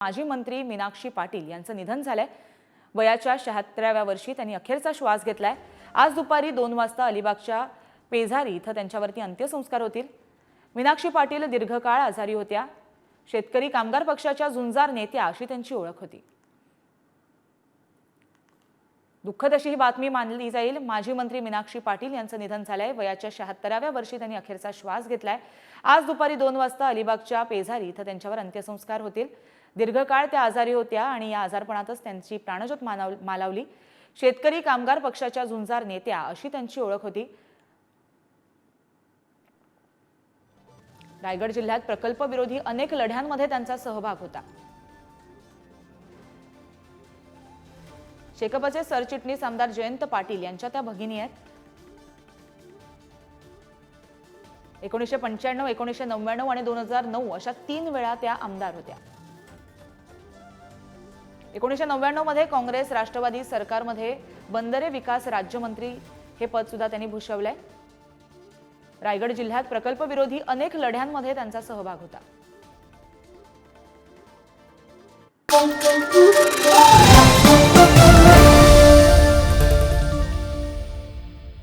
माजी मंत्री मीनाक्षी पाटील यांचं निधन झालंय। वयाच्या 76व्या वर्षी त्यांनी अखेरचा श्वास घेतलाय। आज दुपारी 2 वाजता अलिबागच्या पेझारी इथं त्यांच्यावरती अंत्यसंस्कार होतील। मीनाक्षी पाटील दीर्घकाळ आजारी होत्या। शेतकरी कामगार पक्षाच्या झुंजार नेत्या अशी त्यांची ओळख होती। दुःखद अशी ही बातमी मानली जाईल। माजी मंत्री मीनाक्षी पाटील यांचं निधन झालंय। वयाच्या 76व्या वर्षी त्यांनी अखेरचा श्वास घेतलाय। आज दुपारी 2 वाजता अलिबागच्या पेझारी इथं त्यांच्यावर अंत्यसंस्कार होतील। दीर्घकाळ त्या आजारी होत्या आणि या आजारपणातच त्यांची प्राणज्योत मालावली। शेतकरी कामगार पक्षाच्या झुंजार नेत्या अशी त्यांची ओळख होती। रायगड जिल्ह्यात प्रकल्प विरोधी अनेक लढ्यांमध्ये त्यांचा सहभाग होता। शेकापचे सरचिटणीस आमदार जयंत पाटील यांच्या त्या भगिनी आहेत। 1995, 1999 आणि 2009 अशा 3 वेळा त्या आमदार होत्या। 1999 मध्ये काँग्रेस राष्ट्रवादी सरकारमध्ये बंदरे विकास राज्यमंत्री हे पद सुद्धा त्यांनी भूषवलंय। रायगड जिल्ह्यात प्रकल्प विरोधी अनेक लढ्यांमध्ये त्यांचा सहभाग होता।